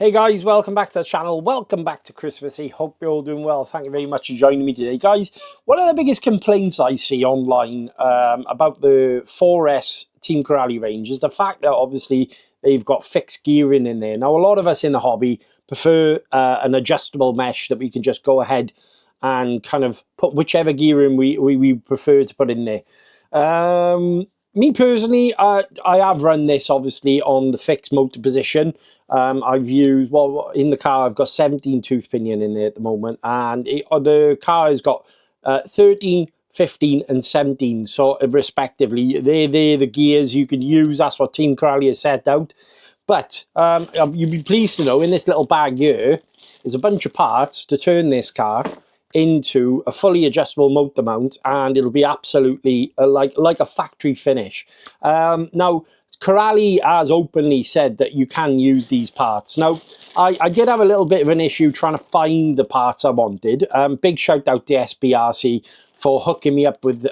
Hey guys, welcome back to the channel. Welcome back to ChriswithaC. Hope you're all doing well. Thank you very much for joining me today. Guys, one of the biggest complaints I see online about the 4S Team Corally range is the fact that obviously they've got fixed gearing in there. Now, a lot of us in the hobby prefer an adjustable mesh that we can just go ahead and kind of put whichever gearing we prefer to put in there. Me personally, I have run this obviously on the fixed motor position. I've used, well, in the car I've got 17 tooth pinion in there at the moment, and the car has got 13, 15 and 17, so respectively. They're the gears you could use. That's what Team Corally has set out. But you'd be pleased to know in this little bag here is a bunch of parts to turn this car into a fully adjustable motor mount, and it'll be absolutely like a factory finish. Now, Corally has openly said that you can use these parts. Now, I did have a little bit of an issue trying to find the parts I wanted. Big shout out to SBRC for hooking me up with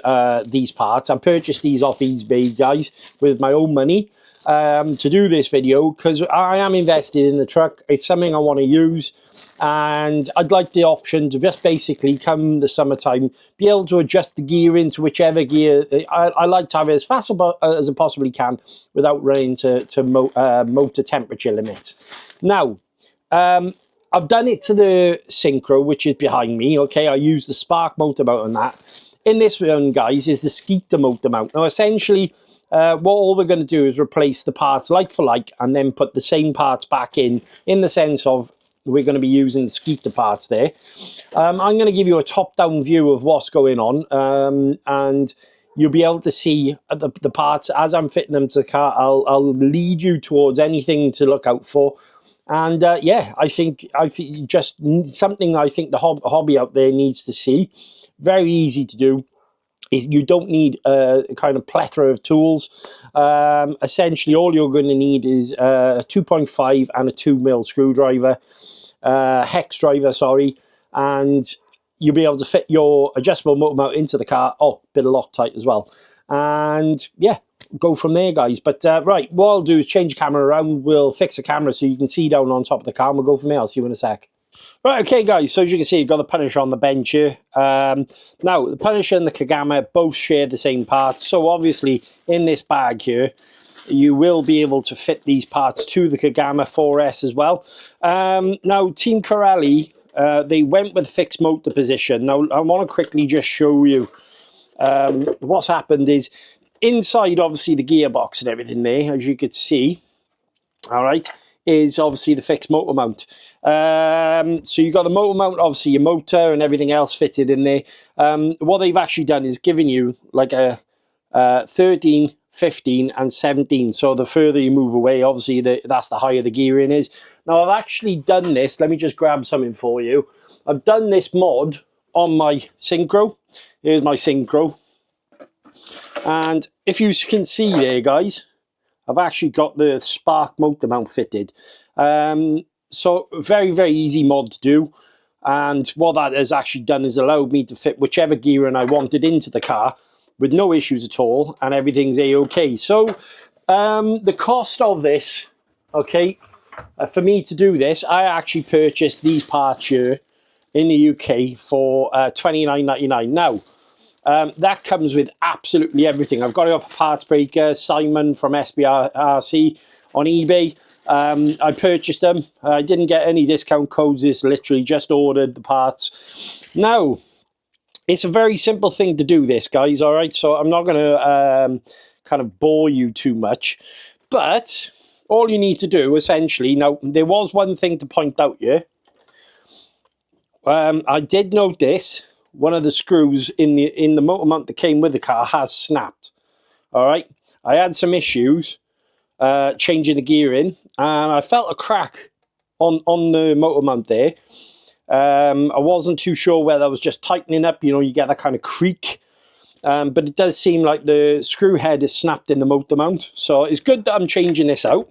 these parts. I purchased these off eBay, guys, with my own money to do this video, because I am invested in the truck. It's something I want to use, and I'd like the option to just basically, come the summertime, be able to adjust the gear into whichever gear. I like to have it as fast as I possibly can without running to motor temperature limits. Now, I've done it to the Synchro, which is behind me. Okay, I use the spark motor mount on that. In this one, guys, is the Sketer motor mount. Now, essentially, what all we're going to do is replace the parts like for like, and then put the same parts back in the sense of we're going to be using the Sketer parts there. I'm going to give you a top-down view of what's going on, and you'll be able to see the parts as I'm fitting them to the car. I'll lead you towards anything to look out for. And yeah, I think just something I think the hobby out there needs to see. Very easy to do. You don't need a kind of plethora of tools. Essentially, all you're going to need is a 2.5 and a 2mm screwdriver, hex driver, sorry, and you'll be able to fit your adjustable motor mount into the car. Oh, bit of Loctite as well. And yeah, go from there, guys. But right, what I'll do is change the camera around. We'll fix the camera so you can see down on top of the car, and we'll go from there. I'll see you in a sec. Right, okay, guys, so as you can see, you've got the Punisher on the bench here. Now, the Punisher and the Kagama both share the same parts. So, obviously, in this bag here, you will be able to fit these parts to the Kagama 4S as well. Now, Team Corally, they went with fixed motor position. Now, I want to quickly just show you what's happened is inside, obviously, the gearbox and everything there, as you could see, all right, is obviously the fixed motor mount. So you've got the motor mount, obviously your motor and everything else fitted in there. What they've actually done is given you like a 13, 15 and 17. So the further you move away, obviously that's the higher the gearing is. Now I've actually done this. Let me just grab something for you. I've done this mod on my Synchro. Here's my Synchro. And if you can see there, guys, I've actually got the spark motor mount fitted. So very, very easy mod to do. And what that has actually done is allowed me to fit whichever gearing I wanted into the car with no issues at all, and everything's a-okay. So the cost of this, okay, for me to do this, I actually purchased these parts here in the UK for $29.99. Now, that comes with absolutely everything. I've got it off a parts breaker, Simon from SBRC on eBay. I purchased them. I didn't get any discount codes. It's literally just ordered the parts. Now, it's a very simple thing to do this, guys, all right? So I'm not going to kind of bore you too much. But all you need to do, essentially, now, there was one thing to point out here. I did notice one of the screws in the motor mount that came with the car has snapped. All right, I had some issues changing the gear in, and I felt a crack on the motor mount there. I wasn't too sure whether I was just tightening up. You know, you get that kind of creak. But it does seem like the screw head is snapped in the motor mount. So it's good that I'm changing this out.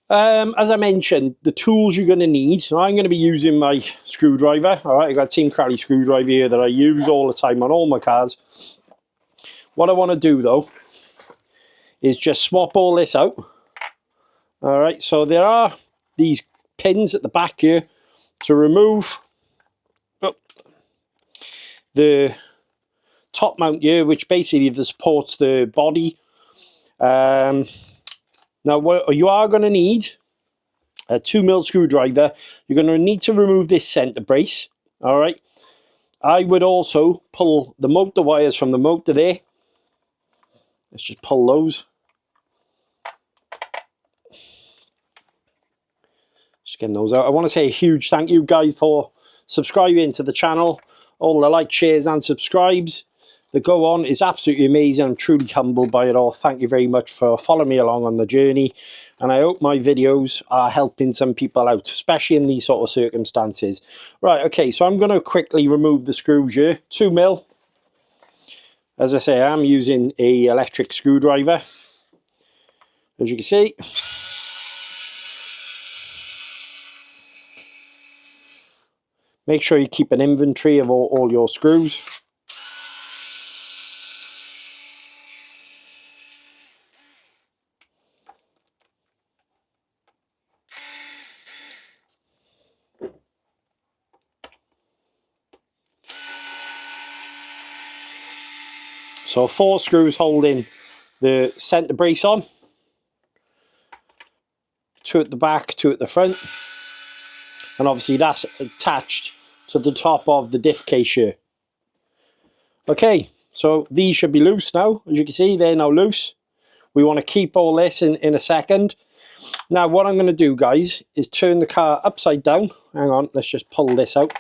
As I mentioned, the tools you're going to need. So I'm going to be using my screwdriver. All right, I've got a Team Corally screwdriver here that I use all the time on all my cars. What I want to do, though, is just swap all this out. All right, so there are these pins at the back here to remove the top mount here, which basically supports the body. Now what you are going to need a 2mm screwdriver. You're going to need to remove this center brace. All right. I would also pull the motor wires from the motor there. Let's just pull those. Just getting those out. I want to say a huge thank you guys for subscribing to the channel. All the likes, shares and subscribes that go on is absolutely amazing. I'm truly humbled by it all. Thank you very much for following me along on the journey. And I hope my videos are helping some people out, especially in these sort of circumstances. Right, okay, so I'm going to quickly remove the screws here. 2mm. As I say, I'm using a electric screwdriver, as you can see. Make sure you keep an inventory of all your screws. So 4 screws holding the center brace on. 2 at the back, 2 at the front. And obviously that's attached to the top of the diff case here. Okay, so these should be loose now. As you can see, they're now loose. We want to keep all this in a second. Now what I'm going to do, guys, is turn the car upside down. Hang on, let's just pull this out.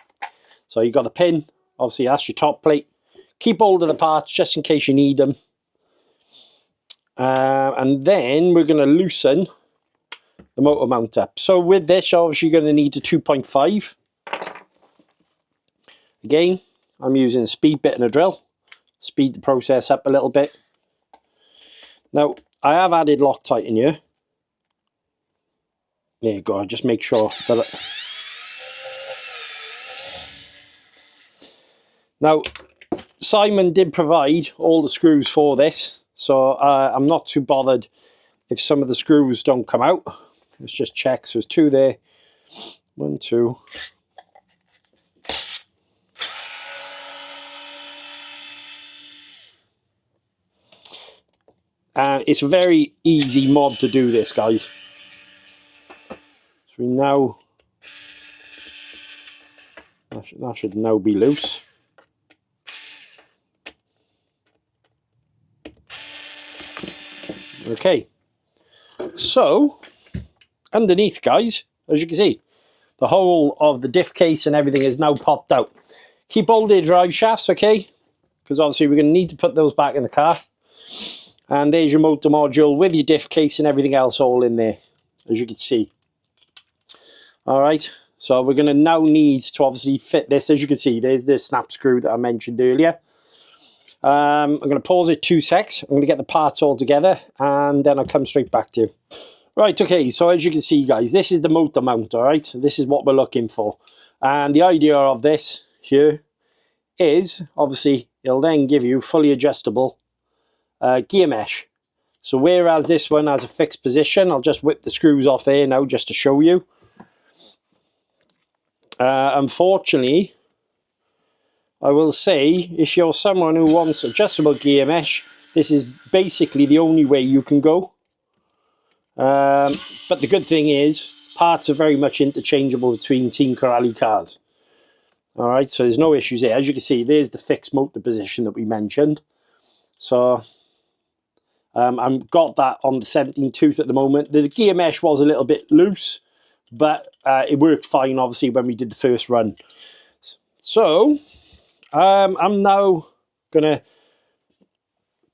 So you've got the pin. Obviously that's your top plate. Keep hold of the parts just in case you need them. And then we're going to loosen the motor mount up. So with this, obviously you're going to need a 2.5. Again, I'm using a speed bit and a drill. Speed the process up a little bit. Now, I have added Loctite in here. There you go, just make sure that... Now, Simon did provide all the screws for this, so I'm not too bothered if some of the screws don't come out. Let's just check. So there's 2 there. 1, 2. And it's a very easy mod to do this, guys. So we now... That should now be loose. Okay, so underneath, guys, as you can see, the whole of the diff case and everything is now popped out. Keep hold of the drive shafts, okay, because obviously we're going to need to put those back in the car. And there's your motor module with your diff case and everything else all in there, as you can see. All right, so we're going to now need to obviously fit this. As you can see, there's the snap screw that I mentioned earlier. I'm going to pause it 2 secs. I'm going to get the parts all together and then I'll come straight back to you. Right, okay, so as you can see, guys, this is the motor mount, all right? So this is what we're looking for. And the idea of this here is, obviously, it'll then give you fully adjustable gear mesh. So whereas this one has a fixed position, I'll just whip the screws off there now just to show you. Unfortunately, I will say, if you're someone who wants adjustable gear mesh, this is basically the only way you can go. But the good thing is, parts are very much interchangeable between Team Corally cars. Alright, so there's no issues here. As you can see, there's the fixed motor position that we mentioned. So, I've got that on the 17 tooth at the moment. The gear mesh was a little bit loose, but it worked fine, obviously, when we did the first run. So... I'm now going to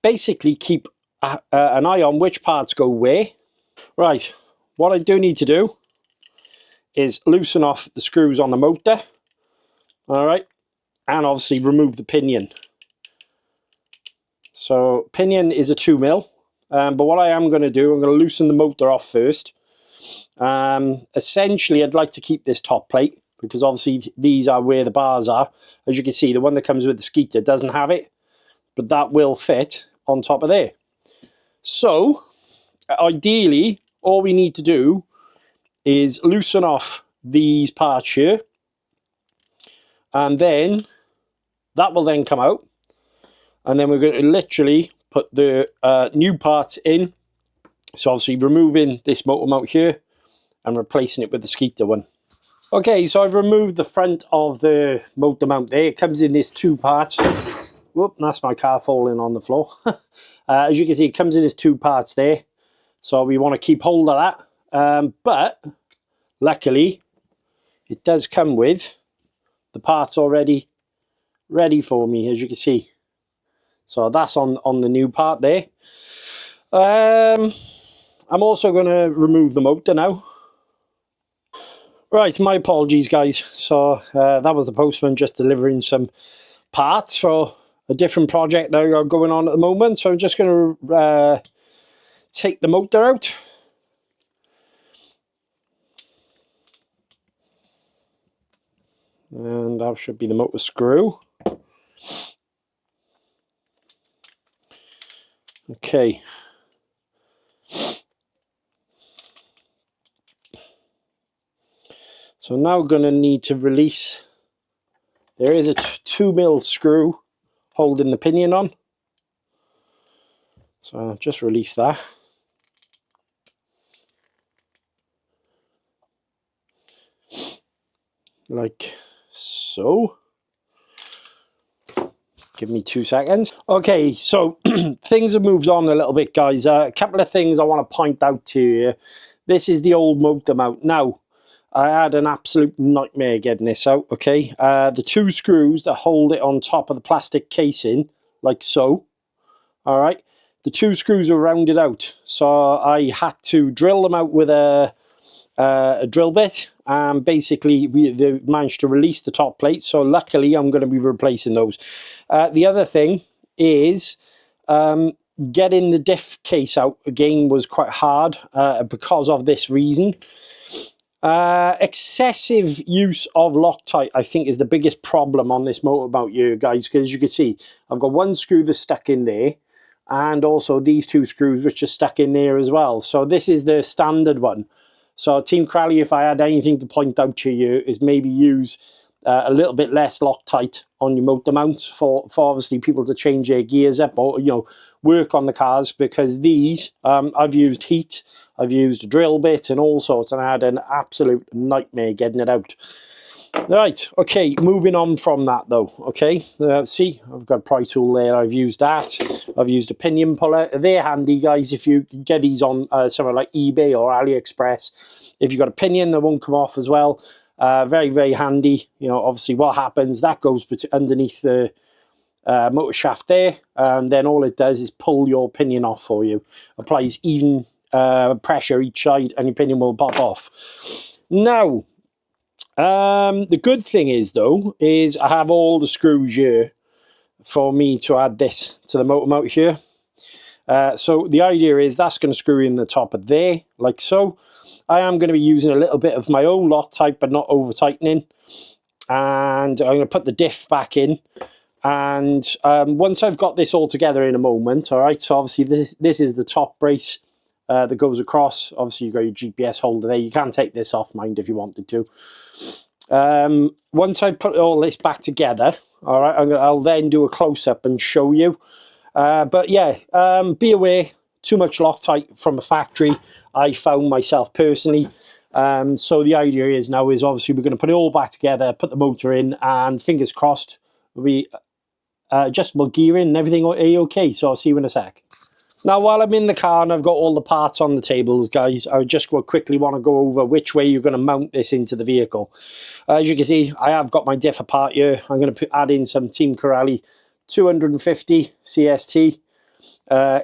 basically keep an eye on which parts go where. Right, what I do need to do is loosen off the screws on the motor. All right, and obviously remove the pinion. So pinion is a 2mm, but what I am going to do, I'm going to loosen the motor off first. Essentially, I'd like to keep this top plate, because obviously these are where the bars are. As you can see, the one that comes with the Sketer doesn't have it, but that will fit on top of there. So, ideally, all we need to do is loosen off these parts here, and then that will then come out, and then we're going to literally put the new parts in. So obviously removing this motor mount here and replacing it with the Sketer one. Okay, so I've removed the front of the motor mount there. It comes in this 2 parts. Whoop, that's my car falling on the floor. As you can see, it comes in this 2 parts there. So we want to keep hold of that. But luckily, it does come with the parts already ready for me, as you can see. So that's on the new part there. I'm also going to remove the motor now. Right, my apologies, guys. So that was the postman just delivering some parts for a different project that I got going on at the moment. So I'm just going to take the motor out. And that should be the motor screw. Okay. So now going to need to release. There is a 2mm screw holding the pinion on. So I'll just release that. Like so. Give me 2 seconds. Okay, so things have moved on a little bit, guys. A couple of things I want to point out to you. This is the old motor mount. Now, I had an absolute nightmare getting this out, okay? The 2 screws that hold it on top of the plastic casing, like so, all right? The 2 screws are rounded out, so I had to drill them out with a drill bit, and basically they managed to release the top plate, so luckily I'm going to be replacing those. The other thing is getting the diff case out again was quite hard because of this reason. Excessive use of Loctite, I think, is the biggest problem on this motor mount here, guys, because as you can see, I've got 1 screw that's stuck in there, and also these 2 screws which are stuck in there as well. So this is the standard one. So Team Corally, if I had anything to point out to you, is maybe use a little bit less Loctite on your motor mounts for obviously people to change their gears up, or, you know, work on the cars, because these, I've used heat, I've used a drill bit and all sorts, and I had an absolute nightmare getting it out. Right, okay, moving on from that though, okay, see, I've got a pry tool there, I've used that, I've used a pinion puller. They're handy, guys, if you get these on somewhere like eBay or AliExpress. If you've got a pinion that won't come off as well, very, very handy. You know, obviously what happens, that goes underneath the motor shaft there, and then all it does is pull your pinion off for you. Applies even pressure each side, and your pinion will pop off. Now, the good thing is, though, is I have all the screws here for me to add this to the motor mount here. So the idea is that's going to screw in the top of there, like so. I am going to be using a little bit of my own Loctite, but not over tightening. And I'm going to put the diff back in. And once I've got this all together in a moment, all right, so obviously this is the top brace that goes across. Obviously you've got your GPS holder there. You can take this off, mind, if you wanted to. Once I put all this back together, all right, I'll then do a close-up and show you. But yeah, be aware, too much Loctite from a factory, I found myself personally. So the idea is now is obviously we're going to put it all back together, put the motor in, and fingers crossed, we adjustable gearing and everything A-okay. So I'll see you in a sec. Now, while I'm in the car and I've got all the parts on the tables, guys, I just quickly want to go over which way you're going to mount this into the vehicle. As you can see, I have got my diff apart here. I'm going to add in some Team Corally 250 CST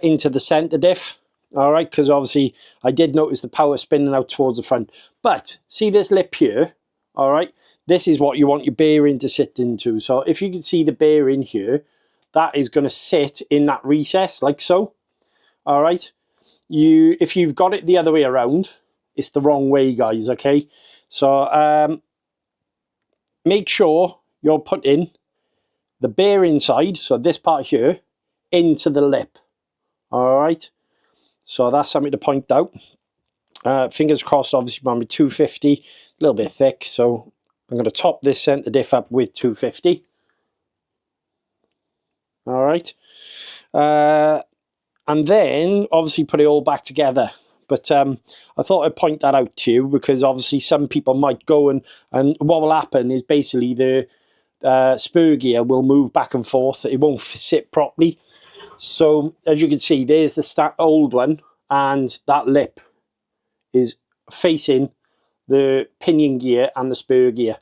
into the center diff. All right, because obviously I did notice the power spinning out towards the front. But see this lip here? All right, this is what you want your bearing to sit into. So if you can see the bearing here, that is going to sit in that recess like so. All right, if you've got it the other way around, it's the wrong way, guys, okay? So make sure you're putting the bearing side, so this part here, into the lip. All right, so that's something to point out. Fingers crossed, obviously, my 250, a little bit thick, so I'm going to top this centre diff up with 250. All right. And then, obviously, put it all back together. But I thought I'd point that out to you, because obviously some people might go and what will happen is basically the spur gear will move back and forth. It won't sit properly. So, as you can see, there's the old one, and that lip is facing the pinion gear and the spur gear.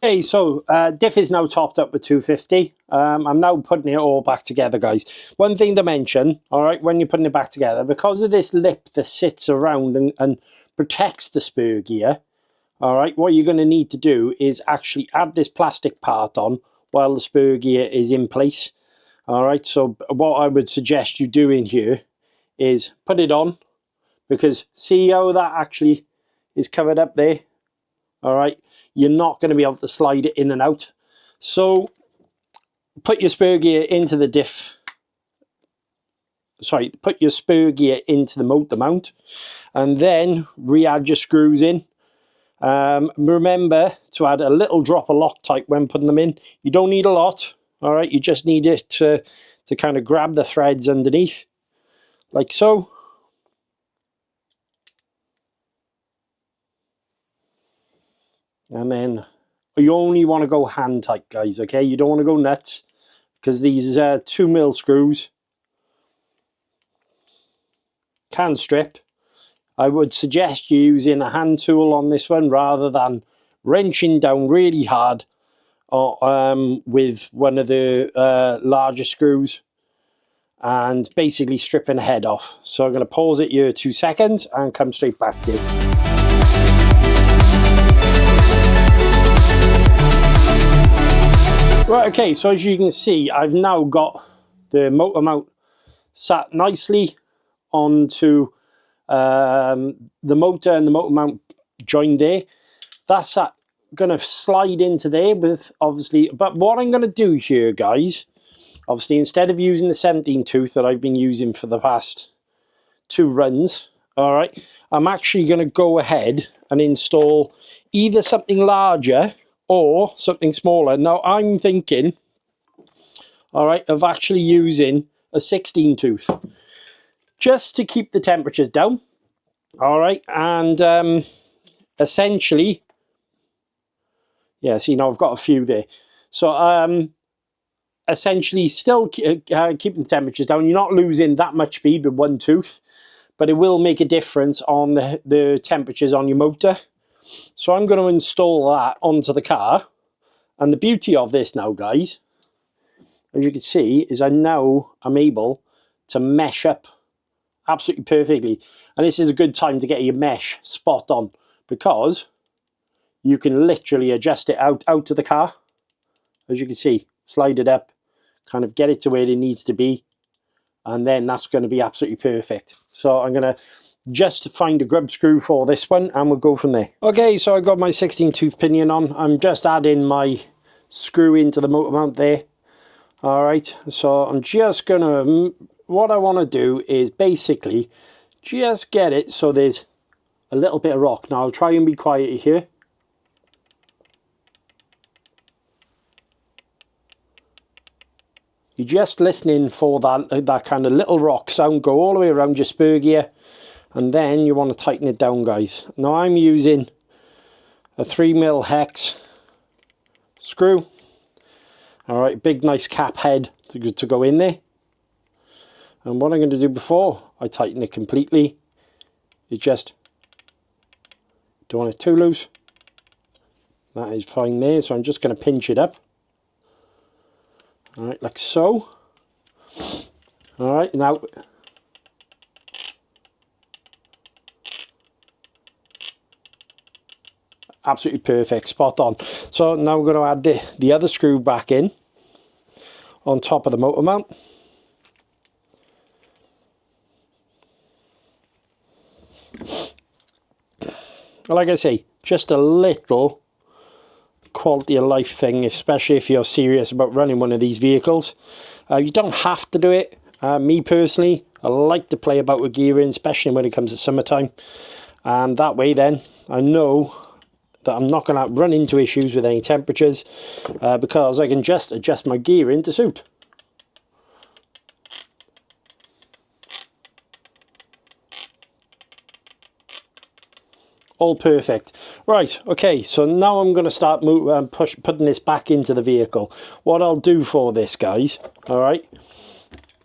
Okay, so diff is now topped up with 250. I'm now putting it all back together, guys. One thing to mention, all right, when you're putting it back together, because of this lip that sits around and protects the spur gear, all right, what you're going to need to do is actually add this plastic part on while the spur gear is in place. All right, so what I would suggest you do in here is put it on, because see how that actually is covered up there? All right, you're not going to be able to slide it in and out. So put your spur gear into the diff. Sorry, put your spur gear into the motor mount, and then re-add your screws in. Remember to add a little drop of Loctite when putting them in. You don't need a lot. All right, you just need it to kind of grab the threads underneath, like so. And then you only want to go hand tight, guys, okay? You don't want to go nuts, because these 2mm screws can strip. I would suggest you using a hand tool on this one rather than wrenching down really hard with one of the larger screws and basically stripping the head off. So I'm going to pause it here 2 seconds and come straight back to you. Right, okay, so as you can see, I've now got the motor mount sat nicely onto the motor, and the motor mount joined there. That's going to slide into there with, obviously, but what I'm going to do here, guys, obviously, instead of using the 17 tooth that I've been using for the past 2 runs, all right, I'm actually going to go ahead and install either something larger or something smaller. Now, I'm thinking, all right, of actually using a 16 tooth just to keep the temperatures down, all right, and essentially, yeah, see, now I've got a few there. So, essentially, still keeping the temperatures down. You're not losing that much speed with 1 tooth, but it will make a difference on the temperatures on your motor. So I'm going to install that onto the car. And the beauty of this now, guys, as you can see, is I'm able to mesh up absolutely perfectly. And this is a good time to get your mesh spot on, because you can literally adjust it out to the car. As you can see, slide it up, kind of get it to where it needs to be, and then that's going to be absolutely perfect. So I'm going to just find a grub screw for this one, and we'll go from there. Okay, so I got my 16 tooth pinion on. I'm just adding my screw into the motor mount there. All right, so I'm just gonna, what I want to do is basically just get it so there's a little bit of rock. Now I'll try and be quiet here. You're just listening for that kind of little rock sound. Go all the way around your spur gear, and then you want to tighten it down, guys. Now I'm using a 3mm hex screw. All right, big nice cap head to go in there. And what I'm going to do before I tighten it completely is just, don't want it too loose. That is fine there, so I'm just going to pinch it up. All right, like so. All right, now absolutely perfect, spot on. So now we're going to add the other screw back in on top of the motor mount. Like I say, just a little quality of life thing, especially if you're serious about running one of these vehicles. You don't have to do it. Me personally, I like to play about with gearing, especially when it comes to summertime. And that way then, I know that I'm not going to run into issues with any temperatures because I can just adjust my gearing to suit. All perfect. Right, okay, so now I'm going to start putting this back into the vehicle. What I'll do for this, guys, all right,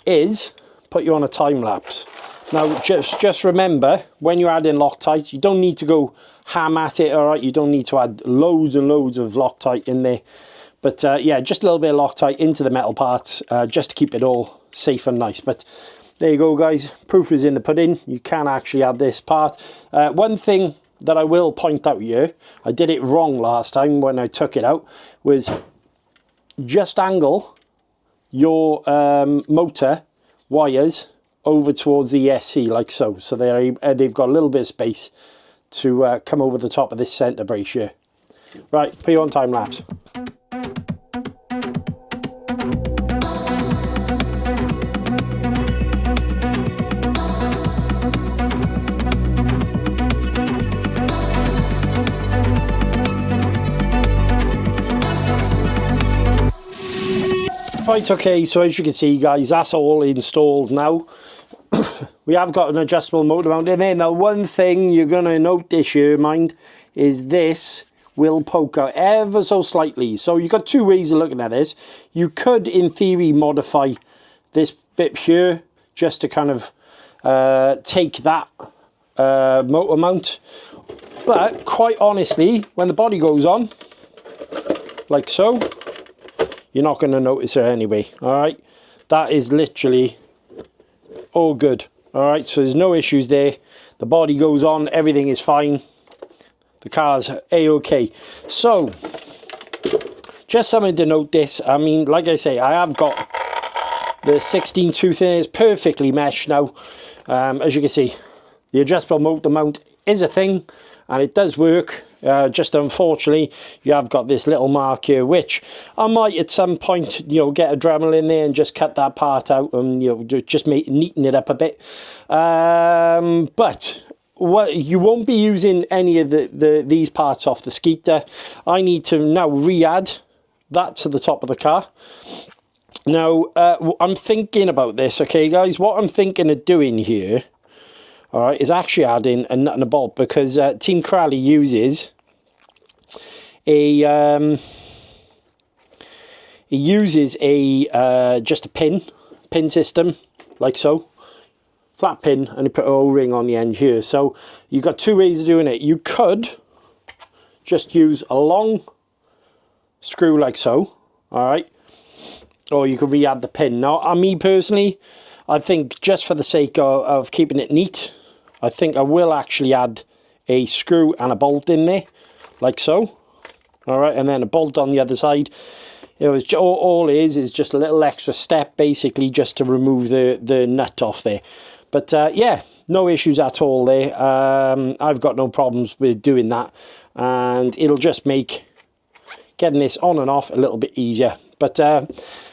is put you on a time lapse. Now, just remember, when you're adding Loctite, you don't need to go ham at it, all right? You don't need to add loads and loads of Loctite in there. But, yeah, just a little bit of Loctite into the metal parts, just to keep it all safe and nice. But there you go, guys. Proof is in the pudding. You can actually add this part. One thing that I will point out here, I did it wrong last time when I took it out, was just angle your motor wires over towards the ESC like so. So they've got a little bit of space to come over the top of this centre brace here. Right, put you on time lapse. Right, okay, so as you can see, guys, that's all installed now. We have got an adjustable motor mount in there. Now, one thing you're going to notice here, mind, is this will poke out ever so slightly. So you've got two ways of looking at this. You could, in theory, modify this bit here just to kind of take that motor mount. But, quite honestly, when the body goes on, like so, you're not going to notice it anyway, all right? That is literally all good, all right? So there's no issues there. The body goes on, everything is fine. The car's A-okay. So, just something to note this. I mean, like I say, I have got the 16 tooth in. It's perfectly meshed now. As you can see, the adjustable motor mount is a thing, and it does work. Just unfortunately, you have got this little mark here, which I might at some point, you know, get a Dremel in there and just cut that part out and, you know, just neaten it up a bit. But you won't be using any of these parts off the Sketer. I need to now re-add that to the top of the car. Now, I'm thinking about this, okay, guys? What I'm thinking of doing here, all right, is actually adding a nut and a bolt, because Team Corally uses a just a pin system like so, flat pin, and you put an O-ring on the end here. So you've got two ways of doing it. You could just use a long screw like so, all right, or you could re-add the pin. Now, me personally, I think just for the sake of keeping it neat, I think I will actually add a screw and a bolt in there, like so. All right, and then a bolt on the other side. It was all is just a little extra step, basically, just to remove the nut off there. But yeah, no issues at all there. I've got no problems with doing that, and it'll just make getting this on and off a little bit easier. But I'm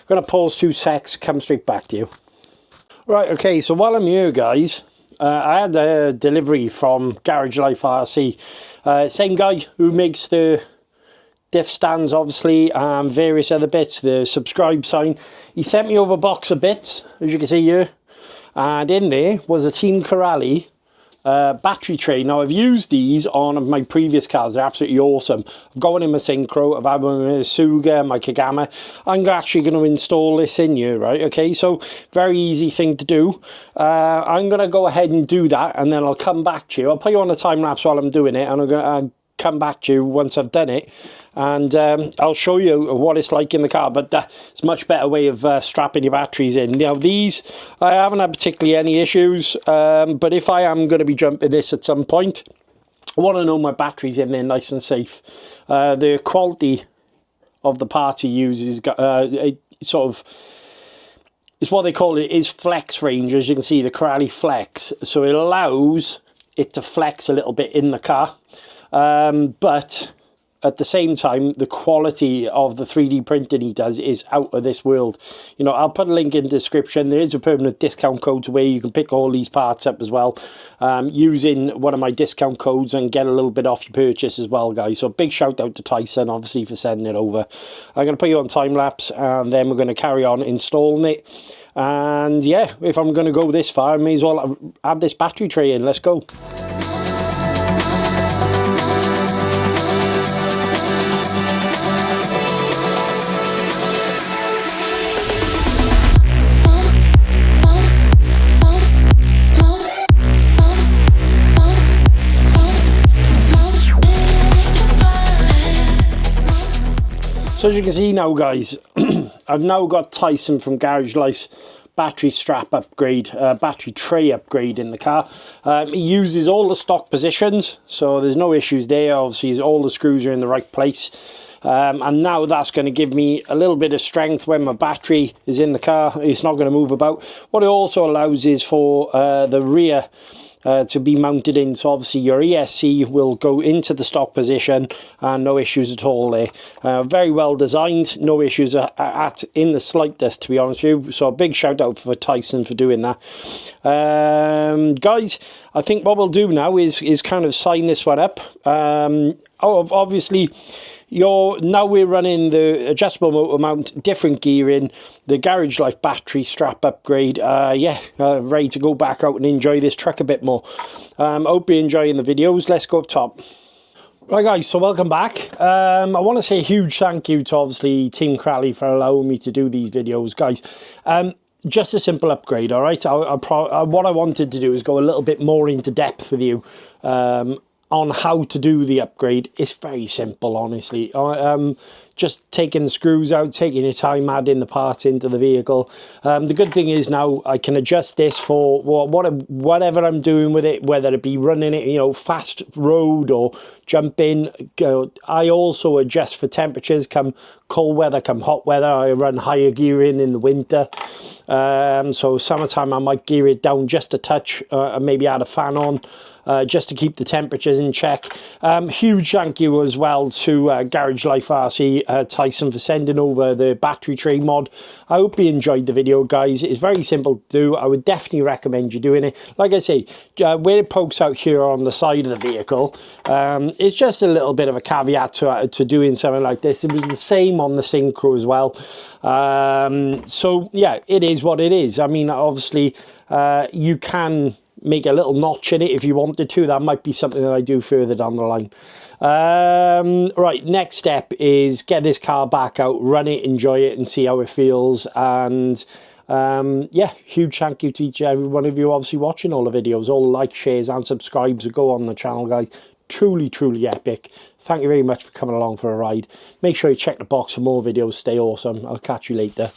going to pause 2 secs, come straight back to you. Right, okay, so while I'm here, guys, I had a delivery from Garage Life RC. Same guy who makes the diff stands, obviously, and various other bits, the subscribe sign. He sent me over a box of bits, as you can see here, and in there was a Team Corally battery tray. Now, I've used these on my previous cars. They're absolutely awesome. I've got one in my Synchro, I've had one in my Suga, my Kagama. I'm actually going to install this in here, right? Okay, so very easy thing to do. I'm going to go ahead and do that, and then I'll come back to you. I'll put you on a time lapse while I'm doing it, and I'm going to come back to you once I've done it, and I'll show you what it's like in the car. But it's a much better way of strapping your batteries in. Now, these, I haven't had particularly any issues, but if I am going to be jumping this at some point, I want to know my batteries in there nice and safe. The quality of the part he uses, sort of, it's what they call it, is flex range. As you can see, the Corally Flex, so it allows it to flex a little bit in the car. But at the same time, the quality of the 3D printing he does is out of this world. You know, I'll put a link in the description. There is a permanent discount code where you can pick all these parts up as well, using one of my discount codes, and get a little bit off your purchase as well, guys. So big shout out to Tyson, obviously, for sending it over. I'm going to put you on time lapse, and then we're going to carry on installing it. And yeah, if I'm going to go this far, I may as well add this battery tray in. Let's go. So as you can see now, guys, I've now got Tyson from Garage Life's battery strap upgrade, battery tray upgrade in the car. He uses all the stock positions, so there's no issues there. Obviously, all the screws are in the right place. And now that's going to give me a little bit of strength when my battery is in the car. It's not going to move about. What it also allows is for the rear to be mounted in, so obviously your ESC will go into the stock position, and no issues at all there. Very well designed, no issues in the slightest, to be honest with you. So a big shout out for Tyson for doing that. Guys, I think what we'll do now is kind of sign this one up. Obviously, now we're running the adjustable motor mount, different gearing, the Garage Life battery strap upgrade. Ready to go back out and enjoy this truck a bit more. Hope you're enjoying the videos. Let's go up top. Right, guys, so welcome back. I want to say a huge thank you to, obviously, Team Corally for allowing me to do these videos, guys. Just a simple upgrade, all right? What I wanted to do is go a little bit more into depth with you on how to do the upgrade. It's very simple, honestly. Just taking the screws out, taking your time, adding the parts into the vehicle. The good thing is now I can adjust this for whatever I'm doing with it, whether it be running it, you know, fast road or jumping. I also adjust for temperatures, come cold weather, come hot weather. I run higher gearing in the winter. So summertime I might gear it down just a touch, and maybe add a fan on, just to keep the temperatures in check. Huge thank you as well to Garage Life RC, Tyson, for sending over the battery tray mod. I hope you enjoyed the video, guys. It's very simple to do. I would definitely recommend you doing it. Like I say, where it pokes out here on the side of the vehicle, it's just a little bit of a caveat to doing something like this. It was the same on the Synchro as well. So yeah, it is what it is. I mean, obviously, you can make a little notch in it if you wanted to. That might be something that I do further down the line. Right, next step is get this car back out, run it, enjoy it, and see how it feels. And yeah, huge thank you to each and every one of you obviously watching all the videos. All the likes, shares and subscribes that go on the channel, guys. Truly epic. Thank you very much for coming along for a ride. Make sure you check the box for more videos. Stay awesome. I'll catch you later.